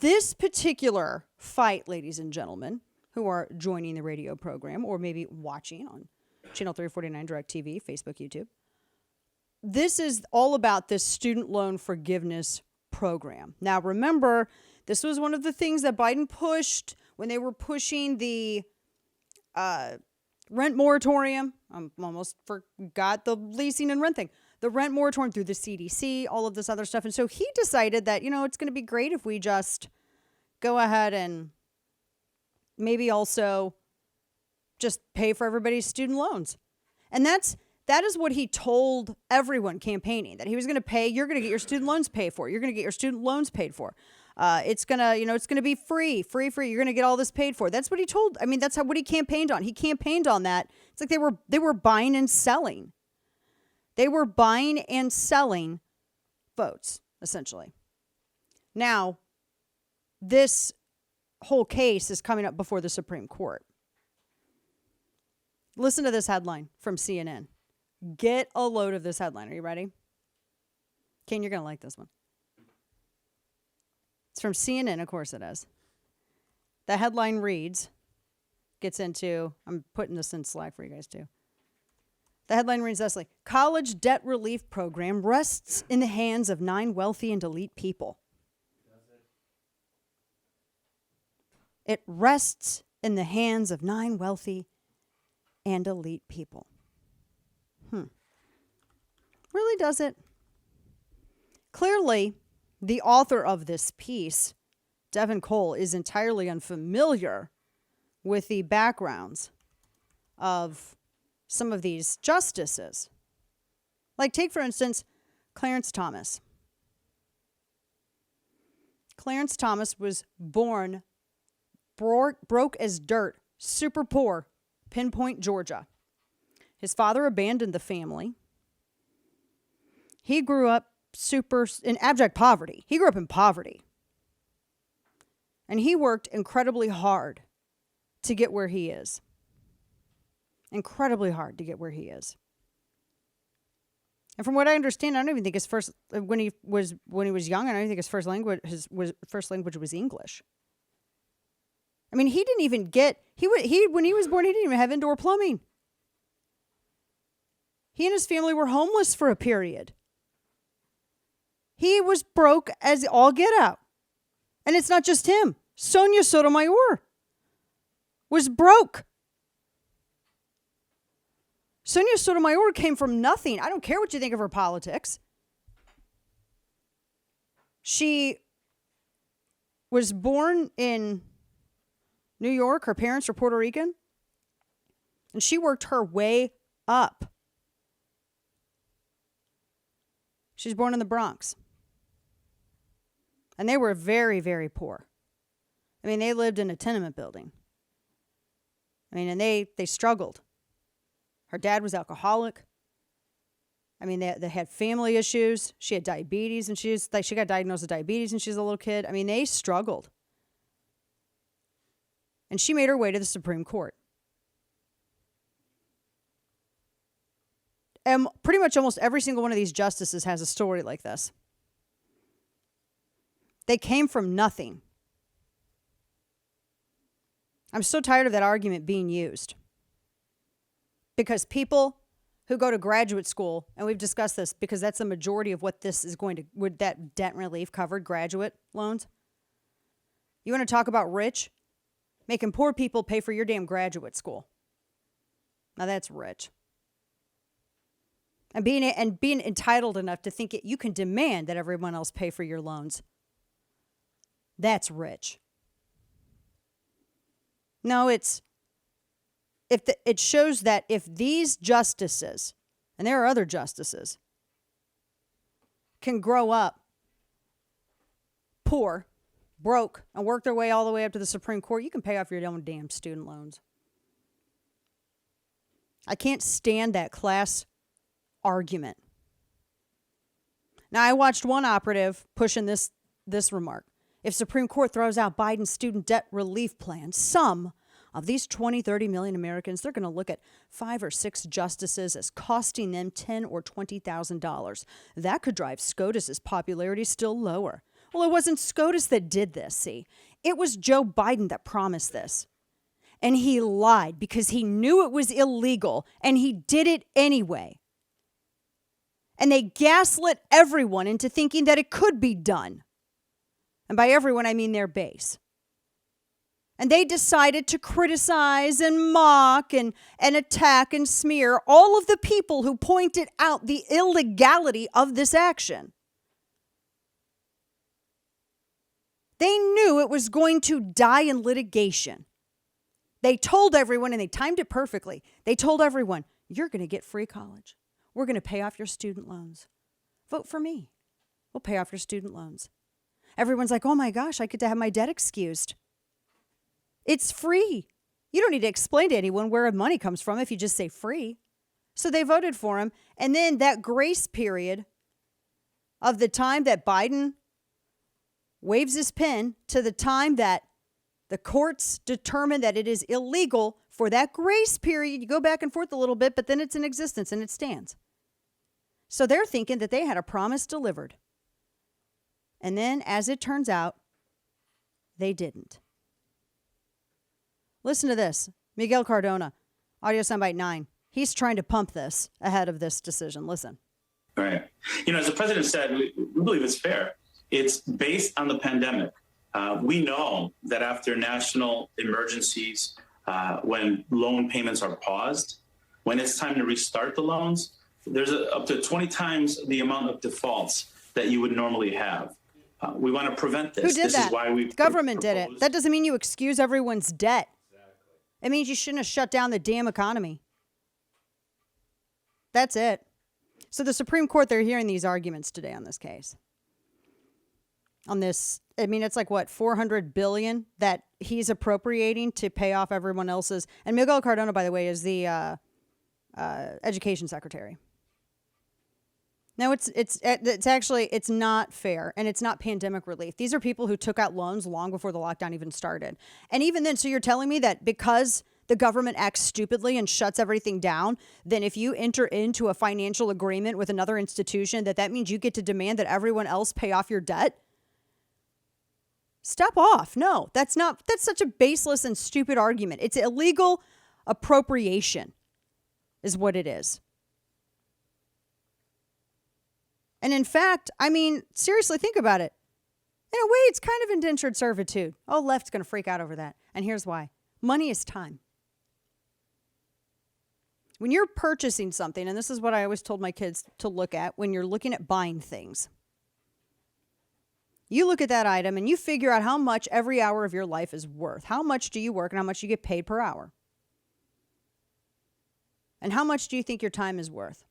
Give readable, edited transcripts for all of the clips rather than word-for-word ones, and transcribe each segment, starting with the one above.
This particular fight, ladies and gentlemen, who are joining the radio program or maybe watching on Channel 349 DirecTV, Facebook, YouTube, this is all about this student loan forgiveness program. Now, remember, this was one of the things that Biden pushed when they were pushing the rent moratorium. I almost forgot the leasing and rent thing. The rent moratorium through the CDC, all of this other stuff. And so he decided that, it's going to be great if we just go ahead and maybe also just pay for everybody's student loans. And that is what he told everyone campaigning, that he was going to pay. You're going to get your student loans paid for. You're going to get your student loans paid for. It's going to, it's going to be free. You're going to get all this paid for. That's what he told. I mean, that's what he campaigned on. He campaigned on that. It's like they were buying and selling. They were buying and selling votes, essentially. Now, this whole case is coming up before the Supreme Court. Listen to this headline from CNN. Get a load of this headline. Are you ready? Ken, you're going to like this one. It's from CNN, of course it is. The headline reads, I'm putting this in Slack for you guys too. The headline reads thusly: College debt relief program rests in the hands of 9 wealthy and elite people. It rests in the hands of 9 wealthy and elite people. Really does it? Clearly, the author of this piece, Devin Cole, is entirely unfamiliar with the backgrounds of some of these justices. Like, take, for instance, Clarence Thomas. Clarence Thomas was born broke as dirt, super poor, Pinpoint, Georgia. His father abandoned the family. He grew up in abject poverty. He grew up in poverty. And he worked incredibly hard to get where he is. Incredibly hard to get where he is. And from what I understand, I don't even think his first, when he was young, I don't even think his first language was English. I mean, he didn't even get, when he was born, he didn't even have indoor plumbing. He and his family were homeless for a period. He was broke as all get out. And it's not just him. Sonia Sotomayor was broke. Sonia Sotomayor came from nothing. I don't care what you think of her politics. She was born in New York. Her parents were Puerto Rican. And she worked her way up. She was born in the Bronx. And they were very, very poor. I mean, they lived in a tenement building. I mean, and they struggled. Her dad was alcoholic. I mean, they had family issues. She had diabetes, and she got diagnosed with diabetes when she was a little kid. I mean, they struggled. And she made her way to the Supreme Court. And pretty much almost every single one of these justices has a story like this. They came from nothing. I'm so tired of that argument being used. Because people who go to graduate school, and we've discussed this because that's the majority of what this is would that debt relief covered graduate loans. You want to talk about rich? Making poor people pay for your damn graduate school. Now that's rich. And being entitled enough to think you can demand that everyone else pay for your loans. That's rich. No, it shows that if these justices, and there are other justices, can grow up poor, broke, and work their way all the way up to the Supreme Court, you can pay off your own damn student loans. I can't stand that class argument. Now, I watched one operative pushing this remark. If Supreme Court throws out Biden's student debt relief plan, some of these 20, 30 million Americans, they're going to look at 5 or 6 justices as costing them $10,000 or $20,000. That could drive SCOTUS's popularity still lower. Well, it wasn't SCOTUS that did this, see. It was Joe Biden that promised this. And he lied because he knew it was illegal, and he did it anyway. And they gaslit everyone into thinking that it could be done. And by everyone, I mean their base. And they decided to criticize and mock and attack and smear all of the people who pointed out the illegality of this action. They knew it was going to die in litigation. They told everyone, and they timed it perfectly. They told everyone, you're going to get free college. We're going to pay off your student loans. Vote for me. We'll pay off your student loans. Everyone's like, oh my gosh, I get to have my debt excused. It's free. You don't need to explain to anyone where money comes from if you just say free. So they voted for him. And then that grace period of the time that Biden waves his pen to the time that the courts determine that it is illegal, for that grace period, you go back and forth a little bit, but then it's in existence and it stands. So they're thinking that they had a promise delivered. And then, as it turns out, they didn't. Listen to this. Miguel Cardona, audio soundbite 9. He's trying to pump this ahead of this decision. Listen. Right. As the president said, we believe it's fair. It's based on the pandemic. We know that after national emergencies, when loan payments are paused, when it's time to restart the loans, there's up to 20 times the amount of defaults that you would normally have. We want to prevent this. Who did this that? Is why we Government did it. That doesn't mean you excuse everyone's debt. It means you shouldn't have shut down the damn economy. That's it. So the Supreme Court, they're hearing these arguments today on this case. On this, I mean, it's like what, $400 billion that he's appropriating to pay off everyone else's. And Miguel Cardona, by the way, is the education secretary. No, it's actually, it's not fair, and it's not pandemic relief. These are people who took out loans long before the lockdown even started. And even then, so you're telling me that because the government acts stupidly and shuts everything down, then if you enter into a financial agreement with another institution, that means you get to demand that everyone else pay off your debt? Step off. No, that's such a baseless and stupid argument. It's illegal appropriation is what it is. And in fact, I mean, seriously, think about it. In a way, it's kind of indentured servitude. Oh, left's going to freak out over that. And here's why. Money is time. When you're purchasing something, and this is what I always told my kids to look at when you're looking at buying things. You look at that item and you figure out how much every hour of your life is worth. How much do you work and how much you get paid per hour? And how much do you think your time is worth?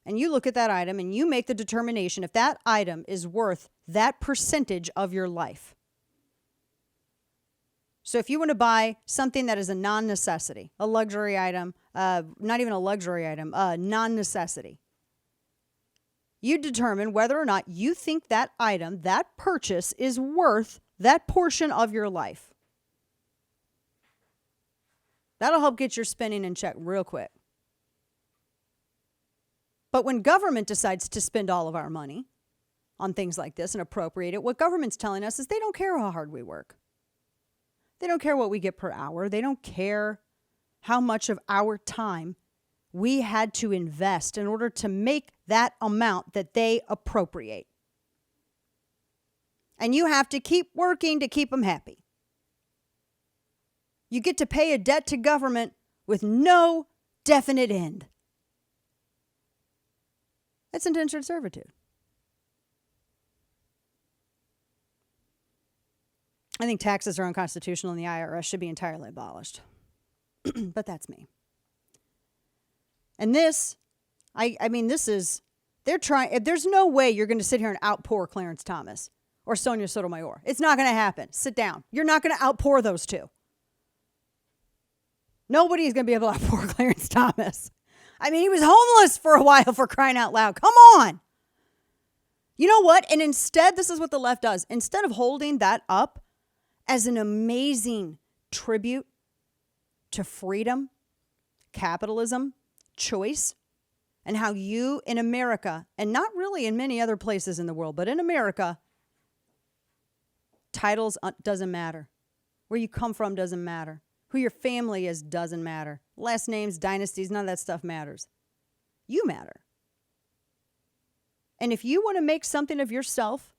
And you look at that item and you make the determination if that item is worth that percentage of your life. So if you want to buy something that is a non-necessity, a luxury item, not even a luxury item, a non-necessity, you determine whether or not you think that item, that purchase is worth that portion of your life. That'll help get your spending in check real quick. But when government decides to spend all of our money on things like this and appropriate it, what government's telling us is they don't care how hard we work. They don't care what we get per hour. They don't care how much of our time we had to invest in order to make that amount that they appropriate. And you have to keep working to keep them happy. You get to pay a debt to government with no definite end. That's indentured servitude. I think taxes are unconstitutional and the IRS should be entirely abolished. But that's me. And this, I mean, this is, they're trying, there's no way you're going to sit here and outpour Clarence Thomas or Sonia Sotomayor. It's not going to happen. Sit down. You're not going to outpour those two. Nobody's going to be able to outpour Clarence Thomas. I mean, he was homeless for a while, for crying out loud. Come on. You know what? And instead, this is what the left does. Instead of holding that up as an amazing tribute to freedom, capitalism, choice, and how you in America, and not really in many other places in the world, but in America, titles doesn't matter. Where you come from doesn't matter. Who your family is doesn't matter. Last names, dynasties, none of that stuff matters. You matter. And if you want to make something of yourself,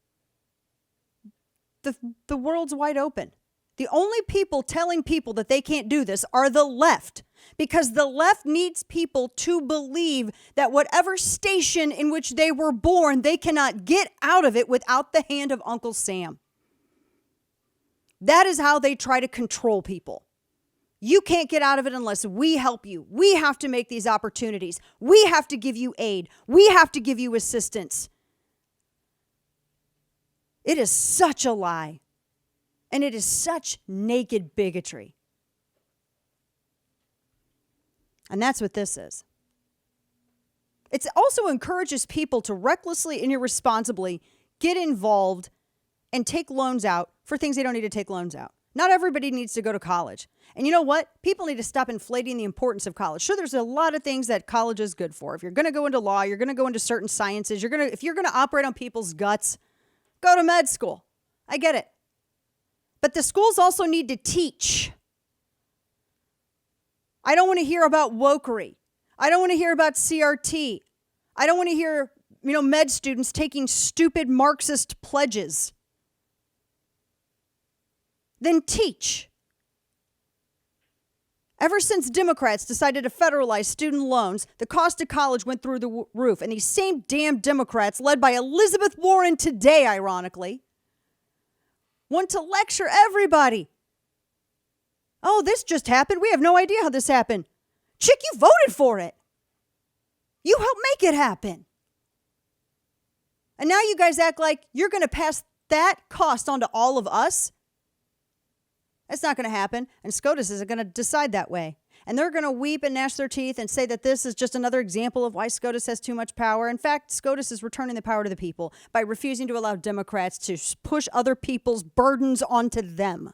the world's wide open. The only people telling people that they can't do this are the left, because the left needs people to believe that whatever station in which they were born, they cannot get out of it without the hand of Uncle Sam. That is how they try to control people. You can't get out of it unless we help you. We have to make these opportunities. We have to give you aid. We have to give you assistance. It is such a lie. And it is such naked bigotry. And that's what this is. It also encourages people to recklessly and irresponsibly get involved and take loans out for things they don't need to take loans out. Not everybody needs to go to college. And you know what? People need to stop inflating the importance of college. Sure, there's a lot of things that college is good for. If you're going to go into law, you're going to go into certain sciences, if you're going to operate on people's guts, go to med school. I get it. But the schools also need to teach. I don't want to hear about wokery. I don't want to hear about CRT. I don't want to hear, med students taking stupid Marxist pledges. Then teach. Ever since Democrats decided to federalize student loans, the cost of college went through the roof. And these same damn Democrats, led by Elizabeth Warren today, ironically, want to lecture everybody. Oh, this just happened. We have no idea how this happened. Chick, you voted for it. You helped make it happen. And now you guys act like you're going to pass that cost on to all of us? That's not going to happen. And SCOTUS isn't going to decide that way. And they're going to weep and gnash their teeth and say that this is just another example of why SCOTUS has too much power. In fact, SCOTUS is returning the power to the people by refusing to allow Democrats to push other people's burdens onto them.